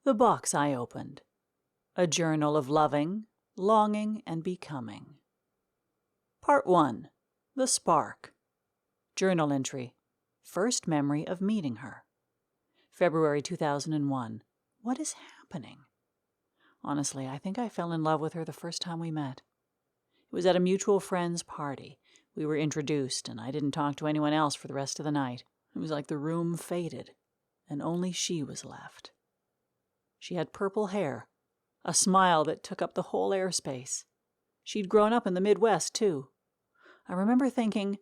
The box I opened. A journal of loving, longing, and becoming. Part 1. The Spark. Journal entry. First memory of meeting her. February 2001. What is happening? Honestly, I think I fell in love with her the first time we met. It was at a mutual friend's party. We were introduced, and I didn't talk to anyone else for the rest of the night. It was like the room faded, and only she was left. She had purple hair, a smile that took up the whole airspace. She'd grown up in the Midwest, too. I remember thinking,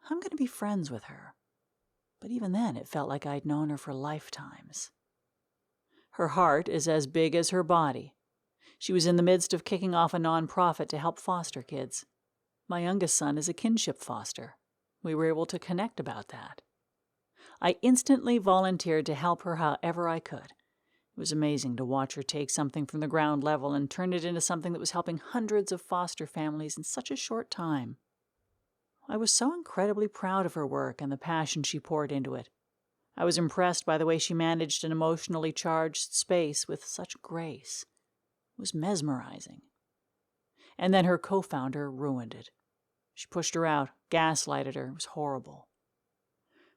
I'm going to be friends with her. But even then, it felt like I'd known her for lifetimes. Her heart is as big as her body. She was in the midst of kicking off a nonprofit to help foster kids. My youngest son is a kinship foster. We were able to connect about that. I instantly volunteered to help her however I could. It was amazing to watch her take something from the ground level and turn it into something that was helping hundreds of foster families in such a short time. I was so incredibly proud of her work and the passion she poured into it. I was impressed by the way she managed an emotionally charged space with such grace. It was mesmerizing. And then her co-founder ruined it. She pushed her out, gaslighted her. It was horrible.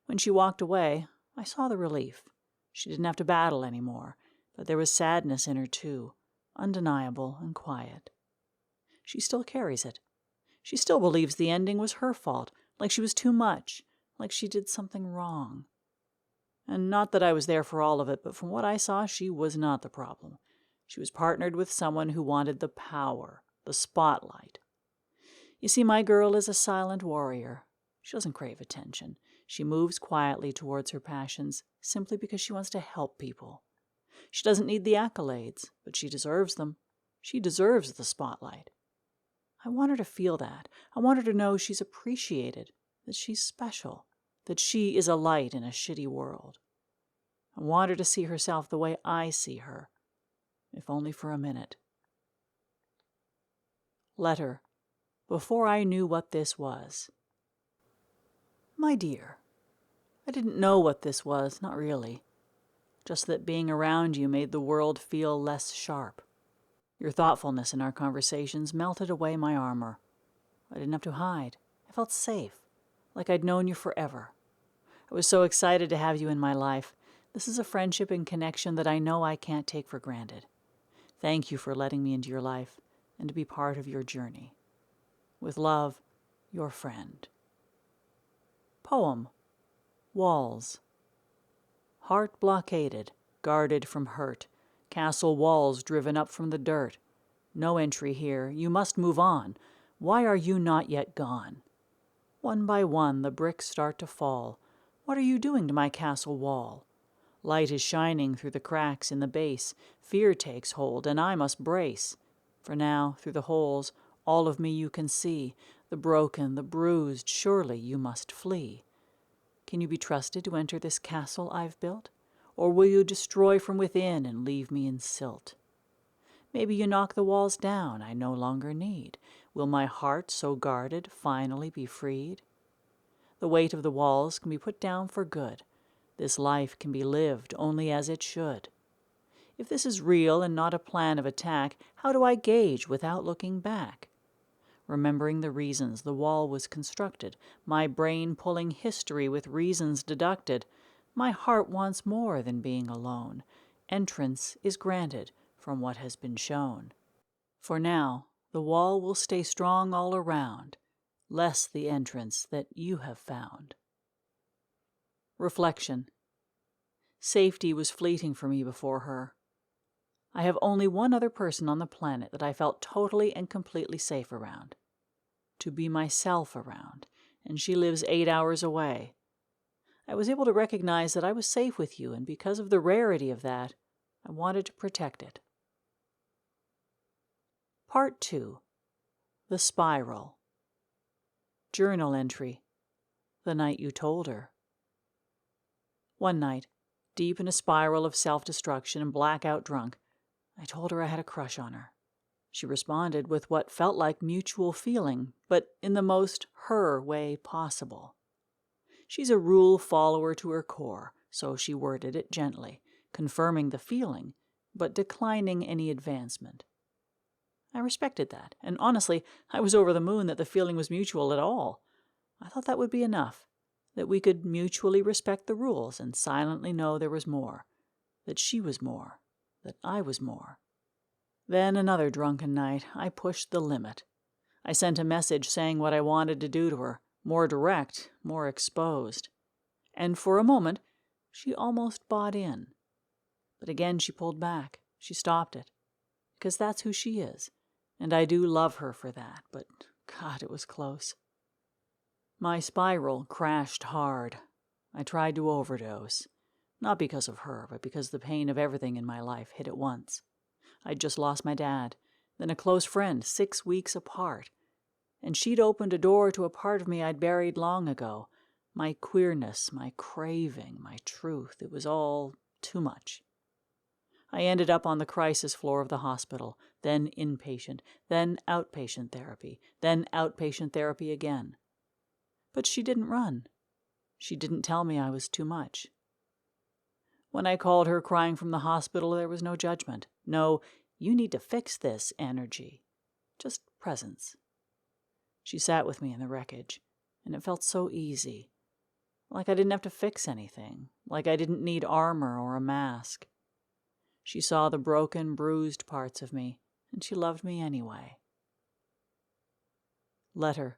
When she walked away, I saw the relief. She didn't have to battle anymore, but there was sadness in her too, undeniable and quiet. She still carries it. She still believes the ending was her fault, like she was too much, like she did something wrong. And not that I was there for all of it, but from what I saw, she was not the problem. She was partnered with someone who wanted the power, the spotlight. You see, my girl is a silent warrior. She doesn't crave attention. She moves quietly towards her passions simply because she wants to help people. She doesn't need the accolades, but she deserves them. She deserves the spotlight. I want her to feel that. I want her to know she's appreciated, that she's special, that she is a light in a shitty world. I want her to see herself the way I see her, if only for a minute. Letter. Before I knew what this was. My dear, I didn't know what this was, not really. Just that being around you made the world feel less sharp. Your thoughtfulness in our conversations melted away my armor. I didn't have to hide. I felt safe, like I'd known you forever. I was so excited to have you in my life. This is a friendship and connection that I know I can't take for granted. Thank you for letting me into your life and to be part of your journey. With love, your friend. Poem. Walls. Heart blockaded, guarded from hurt. Castle walls driven up from the dirt. No entry here. You must move on. Why are you not yet gone? One by one the bricks start to fall. What are you doing to my castle wall? Light is shining through the cracks in the base. Fear takes hold, and I must brace. For now, through the holes, all of me you can see. The broken, the bruised, surely you must flee. Can you be trusted to enter this castle I've built? Or will you destroy from within and leave me in silt? Maybe you knock the walls down I no longer need. Will my heart, so guarded, finally be freed? The weight of the walls can be put down for good. This life can be lived only as it should. If this is real and not a plan of attack, how do I gauge without looking back? Remembering the reasons the wall was constructed, my brain pulling history with reasons deducted, my heart wants more than being alone. Entrance is granted from what has been shown. For now, the wall will stay strong all around, lest the entrance that you have found. Reflection. Safety was fleeting for me before her. I have only one other person on the planet that I felt totally and completely safe around. To be myself around, and she lives 8 hours away. I was able to recognize that I was safe with you, and because of the rarity of that, I wanted to protect it. Part 2. The Spiral. Journal entry. The night you told her. One night, deep in a spiral of self-destruction and blackout drunk, I told her I had a crush on her. She responded with what felt like mutual feeling, but in the most her way possible. She's a rule follower to her core, so she worded it gently, confirming the feeling, but declining any advancement. I respected that, and honestly, I was over the moon that the feeling was mutual at all. I thought that would be enough, that we could mutually respect the rules and silently know there was more, that she was more, that I was more. Then another drunken night, I pushed the limit. I sent a message saying what I wanted to do to her, more direct, more exposed. And for a moment, she almost bought in. But again she pulled back. She stopped it. Because that's who she is. And I do love her for that, but God, it was close. My spiral crashed hard. I tried to overdose. Not because of her, but because the pain of everything in my life hit at once. I'd just lost my dad, then a close friend 6 weeks apart. And she'd opened a door to a part of me I'd buried long ago. My queerness, my craving, my truth. It was all too much. I ended up on the crisis floor of the hospital, then inpatient, then outpatient therapy, then outpatient therapy again. But she didn't run. She didn't tell me I was too much. When I called her crying from the hospital, there was no judgment. No, you need to fix this energy. Just presence. She sat with me in the wreckage, and it felt so easy. Like I didn't have to fix anything. Like I didn't need armor or a mask. She saw the broken, bruised parts of me, and she loved me anyway. Letter.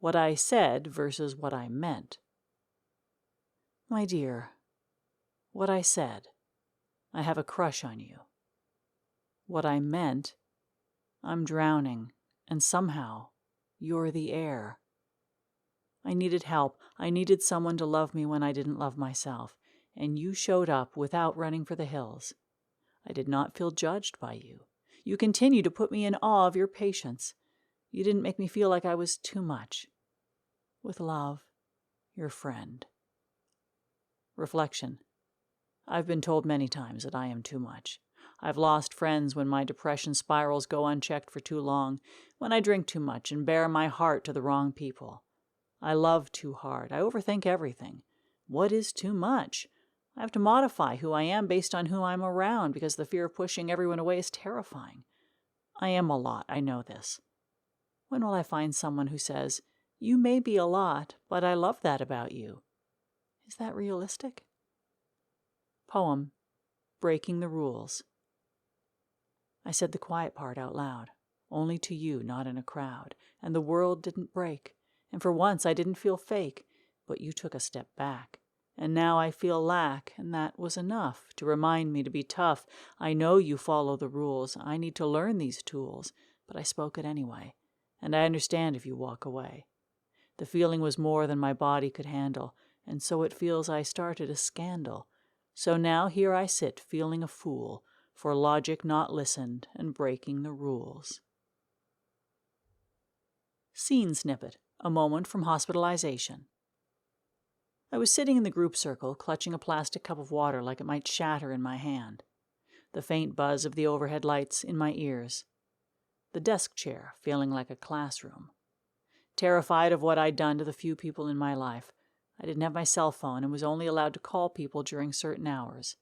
What I said versus what I meant. My dear, what I said. I have a crush on you. What I meant. I'm drowning, and somehow you're the air. I needed help. I needed someone to love me when I didn't love myself, and you showed up without running for the hills. I did not feel judged by you. You continue to put me in awe of your patience. You didn't make me feel like I was too much. With love, your friend. Reflection. I've been told many times that I am too much. I've lost friends when my depression spirals go unchecked for too long, when I drink too much and bare my heart to the wrong people. I love too hard. I overthink everything. What is too much? I have to modify who I am based on who I'm around because the fear of pushing everyone away is terrifying. I am a lot, I know this. When will I find someone who says, you may be a lot, but I love that about you? Is that realistic? Poem. Breaking the Rules. I said the quiet part out loud, only to you, not in a crowd, and the world didn't break, and for once I didn't feel fake, but you took a step back. And now I feel lack, and that was enough to remind me to be tough. I know you follow the rules. I need to learn these tools, but I spoke it anyway, and I understand if you walk away. The feeling was more than my body could handle, and so it feels I started a scandal. So now here I sit, feeling a fool, for logic not listened and breaking the rules. Scene snippet, a moment from hospitalization. I was sitting in the group circle, clutching a plastic cup of water like it might shatter in my hand. The faint buzz of the overhead lights in my ears. The desk chair feeling like a classroom. Terrified of what I'd done to the few people in my life. I didn't have my cell phone and was only allowed to call people during certain hours.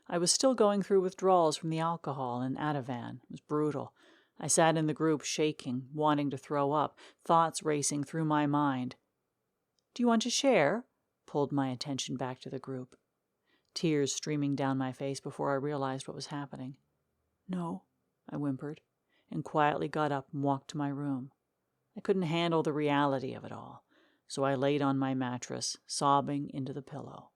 I was still going through withdrawals from the alcohol and Ativan. It was brutal. I sat in the group shaking, wanting to throw up, thoughts racing through my mind. Do you want to share? Pulled my attention back to the group. Tears streaming down my face before I realized what was happening. No, I whimpered, and quietly got up and walked to my room. I couldn't handle the reality of it all, so I laid on my mattress, sobbing into the pillow.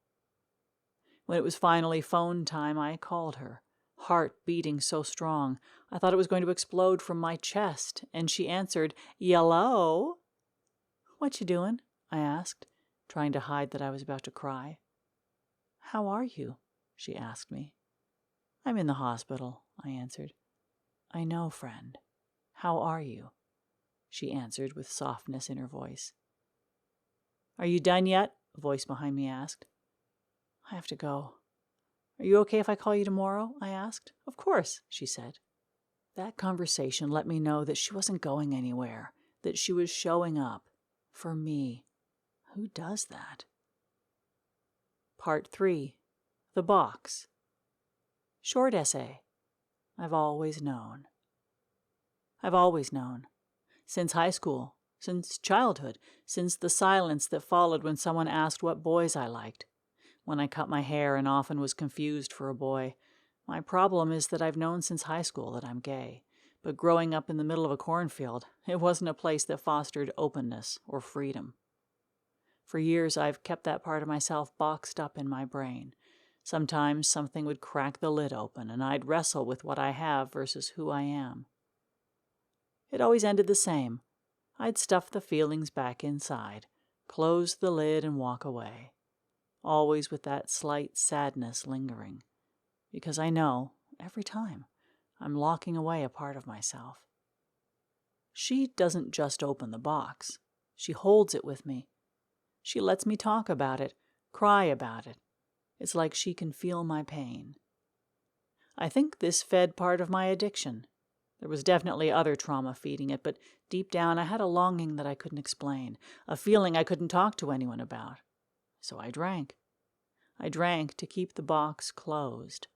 When it was finally phone time, I called her, heart beating so strong I thought it was going to explode from my chest, and she answered, "Yellow." "What you doing?" I asked, trying to hide that I was about to cry. "How are you?" she asked me. "I'm in the hospital," I answered. "I know, friend. How are you?" she answered with softness in her voice. "Are you done yet?" a voice behind me asked. "I have to go." "Are you okay if I call you tomorrow?" I asked. "Of course," she said. That conversation let me know that she wasn't going anywhere, that she was showing up. For me. Who does that? Part 3. The Box. Short essay. I've always known. I've always known. Since high school, since childhood, since the silence that followed when someone asked what boys I liked, when I cut my hair and often was confused for a boy. My problem is that I've known since high school that I'm gay, but growing up in the middle of a cornfield, it wasn't a place that fostered openness or freedom. For years, I've kept that part of myself boxed up in my brain. Sometimes something would crack the lid open, and I'd wrestle with what I have versus who I am. It always ended the same. I'd stuff the feelings back inside, close the lid, and walk away, always with that slight sadness lingering, because I know, every time, I'm locking away a part of myself. She doesn't just open the box. She holds it with me. She lets me talk about it, cry about it. It's like she can feel my pain. I think this fed part of my addiction. There was definitely other trauma feeding it, but deep down I had a longing that I couldn't explain, a feeling I couldn't talk to anyone about. So I drank. I drank to keep the box closed.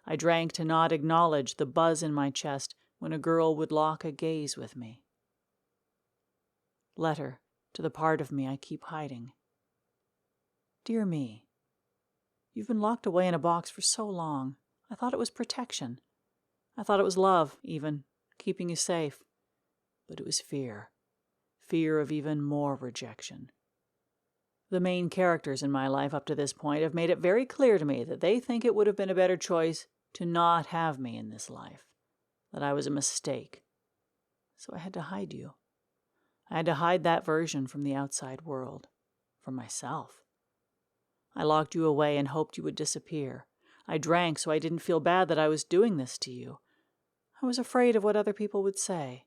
I drank to not acknowledge the buzz in my chest when a girl would lock a gaze with me. Letter to the part of me I keep hiding. Dear me, you've been locked away in a box for so long. I thought it was protection. I thought it was love, even, keeping you safe. But it was fear. Fear of even more rejection. The main characters in my life up to this point have made it very clear to me that they think it would have been a better choice to not have me in this life, that I was a mistake. So I had to hide you. I had to hide that version from the outside world, from myself. I locked you away and hoped you would disappear. I drank so I didn't feel bad that I was doing this to you. I was afraid of what other people would say.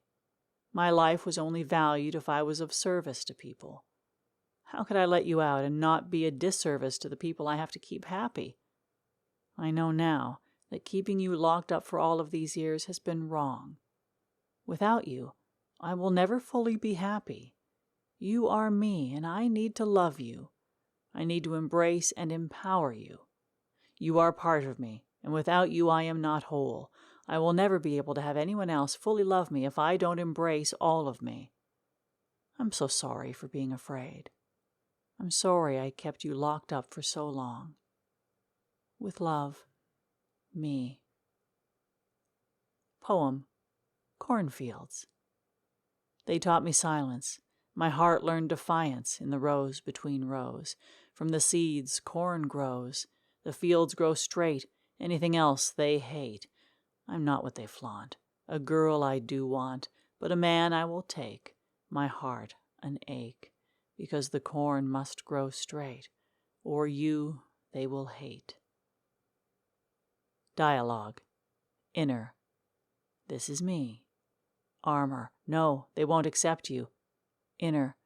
My life was only valued if I was of service to people. How could I let you out and not be a disservice to the people I have to keep happy? I know now that keeping you locked up for all of these years has been wrong. Without you, I will never fully be happy. You are me, and I need to love you. I need to embrace and empower you. You are part of me, and without you I am not whole. I will never be able to have anyone else fully love me if I don't embrace all of me. I'm so sorry for being afraid. I'm sorry I kept you locked up for so long. With love, me. Poem, Cornfields. They taught me silence. My heart learned defiance in the rows between rows. From the seeds, corn grows. The fields grow straight. Anything else they hate. I'm not what they flaunt. A girl I do want, but a man I will take. My heart an ache, because the corn must grow straight, or you they will hate. Dialogue. Inner. This is me. Armor. No, they won't accept you. Inner.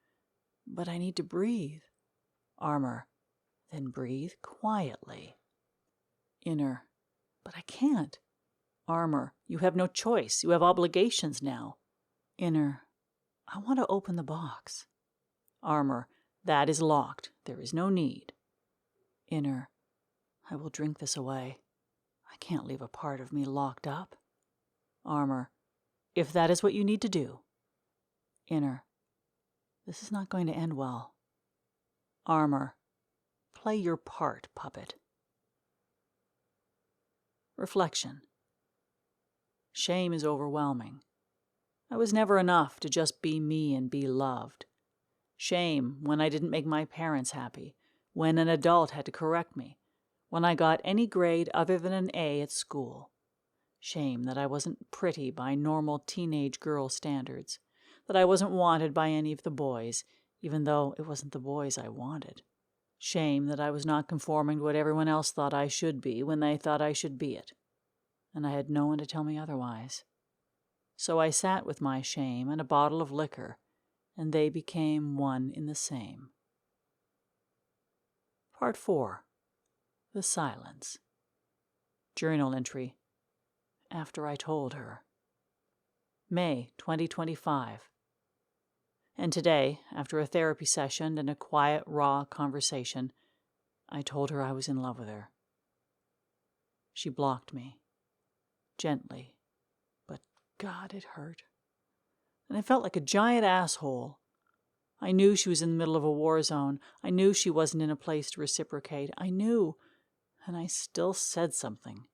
But I need to breathe. Armor. Then breathe quietly. Inner. But I can't. Armor. You have no choice. You have obligations now. Inner. I want to open the box. Armor. That is locked. There is no need. Inner. I will drink this away. I can't leave a part of me locked up. Armor. If that is what you need to do. Inner. This is not going to end well. Armor. Play your part, puppet. Reflection. Shame is overwhelming. I was never enough to just be me and be loved. Shame when I didn't make my parents happy, when an adult had to correct me, when I got any grade other than an A at school. Shame that I wasn't pretty by normal teenage girl standards, that I wasn't wanted by any of the boys, even though it wasn't the boys I wanted. Shame that I was not conforming to what everyone else thought I should be when they thought I should be it, and I had no one to tell me otherwise. So I sat with my shame and a bottle of liquor, and they became one in the same. Part 4. The Silence. Journal entry. After I told her. May 2025. And today, after a therapy session and a quiet, raw conversation, I told her I was in love with her. She blocked me. Gently. But God, it hurt. And I felt like a giant asshole. I knew she was in the middle of a war zone. I knew she wasn't in a place to reciprocate. I knew, and I still said something.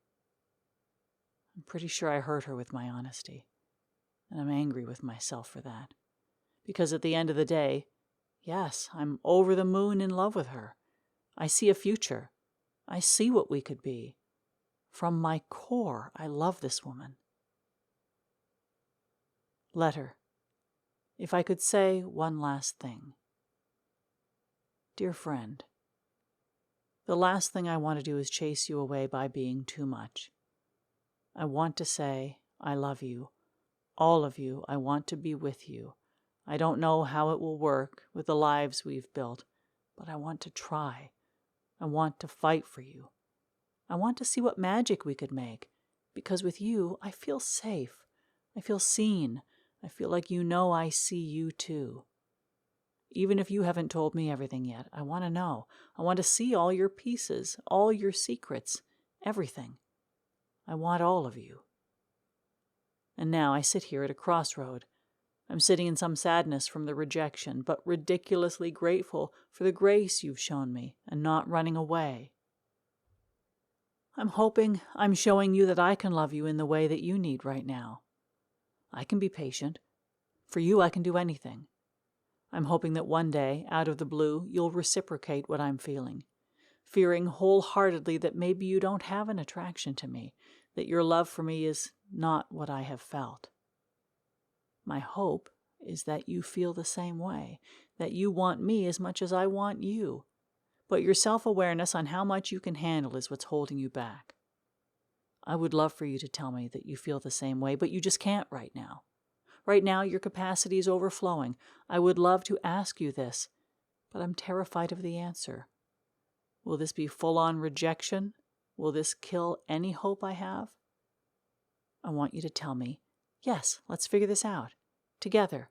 I'm pretty sure I hurt her with my honesty, and I'm angry with myself for that. Because at the end of the day, yes, I'm over the moon in love with her. I see a future. I see what we could be. From my core, I love this woman. Letter. If I could say one last thing. Dear friend, the last thing I want to do is chase you away by being too much. I want to say, I love you. All of you, I want to be with you. I don't know how it will work with the lives we've built, but I want to try. I want to fight for you. I want to see what magic we could make, because with you, I feel safe. I feel seen. I feel like you know I see you too. Even if you haven't told me everything yet, I want to know. I want to see all your pieces, all your secrets, everything. I want all of you. And now I sit here at a crossroad. I'm sitting in some sadness from the rejection, but ridiculously grateful for the grace you've shown me and not running away. I'm hoping I'm showing you that I can love you in the way that you need right now. I can be patient. For you, I can do anything. I'm hoping that one day, out of the blue, you'll reciprocate what I'm feeling, fearing wholeheartedly that maybe you don't have an attraction to me, that your love for me is not what I have felt. My hope is that you feel the same way, that you want me as much as I want you, but your self-awareness on how much you can handle is what's holding you back. I would love for you to tell me that you feel the same way, but you just can't right now. Right now, your capacity is overflowing. I would love to ask you this, but I'm terrified of the answer. Will this be full-on rejection? Will this kill any hope I have? I want you to tell me, yes, let's figure this out. Together.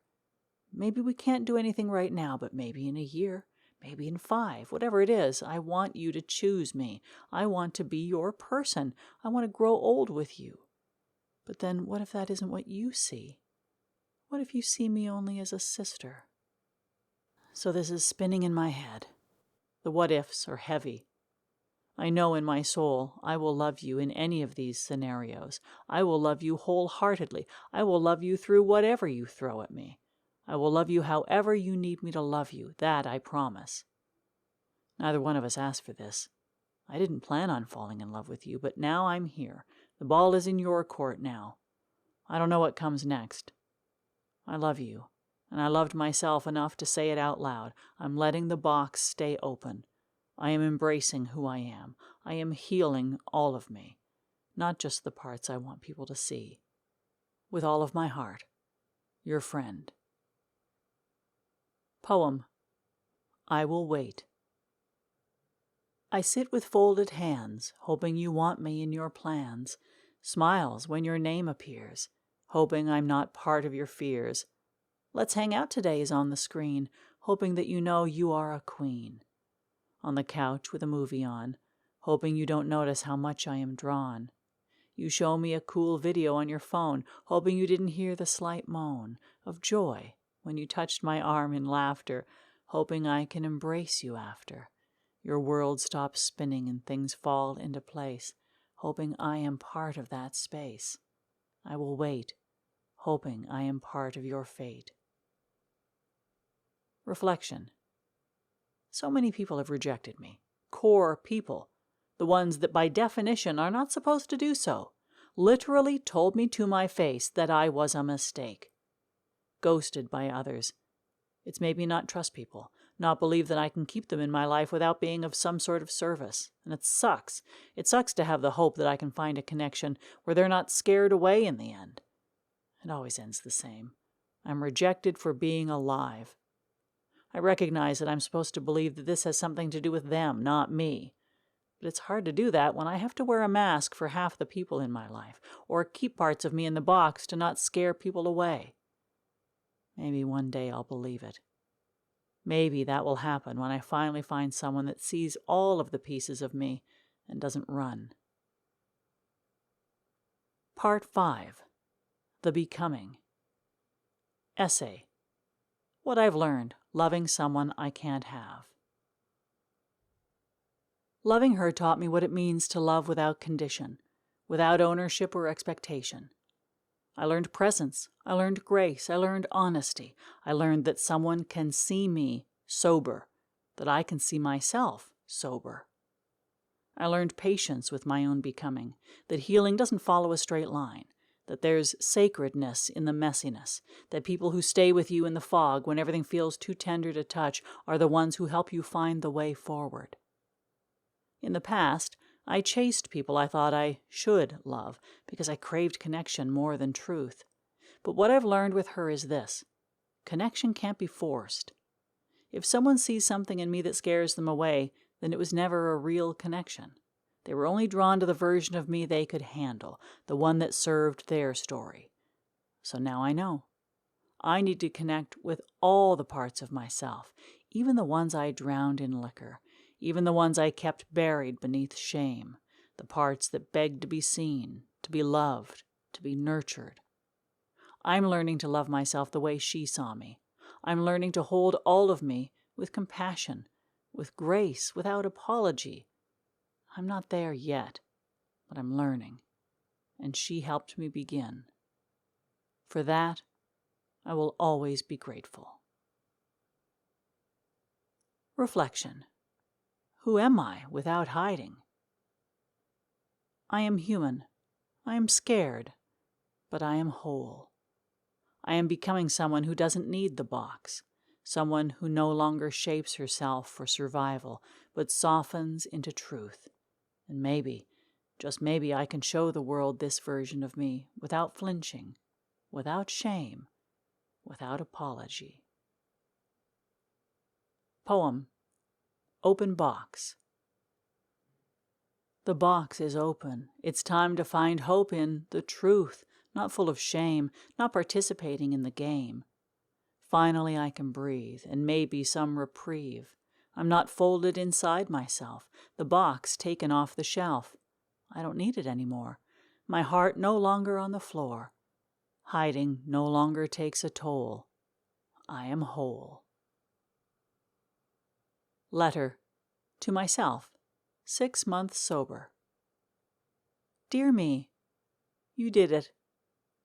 Maybe we can't do anything right now, but maybe in a year, maybe in 5, whatever it is, I want you to choose me. I want to be your person. I want to grow old with you. But then what if that isn't what you see? What if you see me only as a sister? So this is spinning in my head. The what-ifs are heavy. I know in my soul I will love you in any of these scenarios. I will love you wholeheartedly. I will love you through whatever you throw at me. I will love you however you need me to love you. That I promise. Neither one of us asked for this. I didn't plan on falling in love with you, but now I'm here. The ball is in your court now. I don't know what comes next. I love you, and I loved myself enough to say it out loud. I'm letting the box stay open. I am embracing who I am. I am healing all of me, not just the parts I want people to see. With all of my heart, your friend. Poem. I will wait. I sit with folded hands, hoping you want me in your plans, smiles when your name appears, hoping I'm not part of your fears. Let's hang out today is on the screen, hoping that you know you are a queen. On the couch with a movie on, hoping you don't notice how much I am drawn. You show me a cool video on your phone, hoping you didn't hear the slight moan of joy when you touched my arm in laughter, hoping I can embrace you after. Your world stops spinning and things fall into place, hoping I am part of that space. I will wait, hoping I am part of your fate. Reflection. So many people have rejected me. Core people. The ones that by definition are not supposed to do so. Literally told me to my face that I was a mistake. Ghosted by others. It's made me not trust people, not believe that I can keep them in my life without being of some sort of service. And it sucks. It sucks to have the hope that I can find a connection where they're not scared away in the end. It always ends the same. I'm rejected for being alive. I recognize that I'm supposed to believe that this has something to do with them, not me. But it's hard to do that when I have to wear a mask for half the people in my life, or keep parts of me in the box to not scare people away. Maybe one day I'll believe it. Maybe that will happen when I finally find someone that sees all of the pieces of me and doesn't run. Part 5. The Becoming. Essay. What I've learned, loving someone I can't have. Loving her taught me what it means to love without condition, without ownership or expectation. I learned presence, I learned grace, I learned honesty. I learned that someone can see me sober, that I can see myself sober. I learned patience with my own becoming, that healing doesn't follow a straight line, that there's sacredness in the messiness, that people who stay with you in the fog when everything feels too tender to touch are the ones who help you find the way forward. In the past, I chased people I thought I should love because I craved connection more than truth. But what I've learned with her is this: connection can't be forced. If someone sees something in me that scares them away, then it was never a real connection. They were only drawn to the version of me they could handle, the one that served their story. So now I know. I need to connect with all the parts of myself, even the ones I drowned in liquor, even the ones I kept buried beneath shame, the parts that begged to be seen, to be loved, to be nurtured. I'm learning to love myself the way she saw me. I'm learning to hold all of me with compassion, with grace, without apology. I'm not there yet, but I'm learning, and she helped me begin. For that, I will always be grateful. Reflection. Who am I without hiding? I am human. I am scared, but I am whole. I am becoming someone who doesn't need the box, someone who no longer shapes herself for survival, but softens into truth. And maybe, just maybe, I can show the world this version of me without flinching, without shame, without apology. Poem. Open box. The box is open. It's time to find hope in the truth, not full of shame, not participating in the game. Finally I can breathe, and maybe some reprieve. I'm not folded inside myself, the box taken off the shelf. I don't need it anymore. My heart no longer on the floor. Hiding no longer takes a toll. I am whole. Letter to myself, 6 months sober. Dear me, you did it.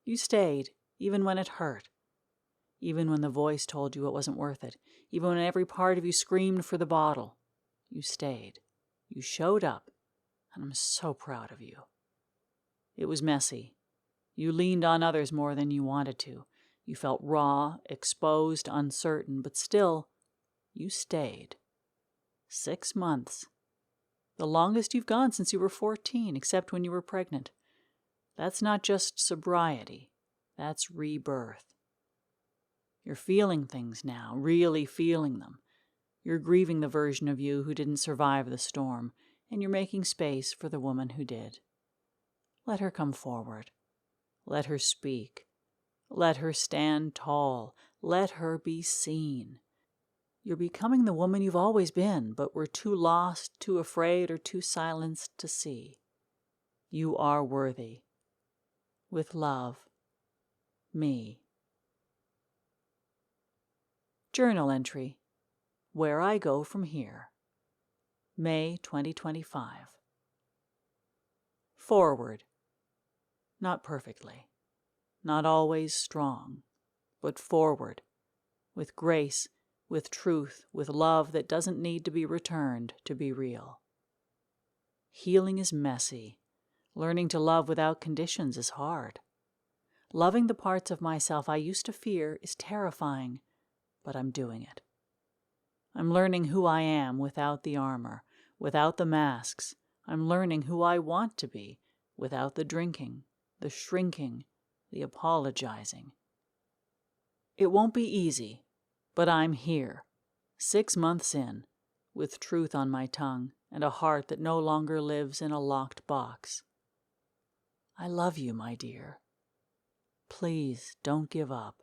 You stayed, even when it hurt. Even when the voice told you it wasn't worth it. Even when every part of you screamed for the bottle. You stayed. You showed up, and I'm so proud of you. It was messy. You leaned on others more than you wanted to. You felt raw, exposed, uncertain, but still, you stayed. 6 months. The longest you've gone since you were 14, except when you were pregnant. That's not just sobriety. That's rebirth. You're feeling things now, really feeling them. You're grieving the version of you who didn't survive the storm, and you're making space for the woman who did. Let her come forward. Let her speak. Let her stand tall. Let her be seen. You're becoming the woman you've always been, but were too lost, too afraid, or too silenced to see. You are worthy. With love, me. Journal entry. Where I go from here. May 2025. Forward. Not perfectly. Not always strong. But forward. With grace, with truth, with love that doesn't need to be returned to be real. Healing is messy. Learning to love without conditions is hard. Loving the parts of myself I used to fear is terrifying, but I'm doing it. I'm learning who I am without the armor, without the masks. I'm learning who I want to be without the drinking, the shrinking, the apologizing. It won't be easy, but I'm here, 6 months in, with truth on my tongue and a heart that no longer lives in a locked box. I love you, my dear. Please don't give up.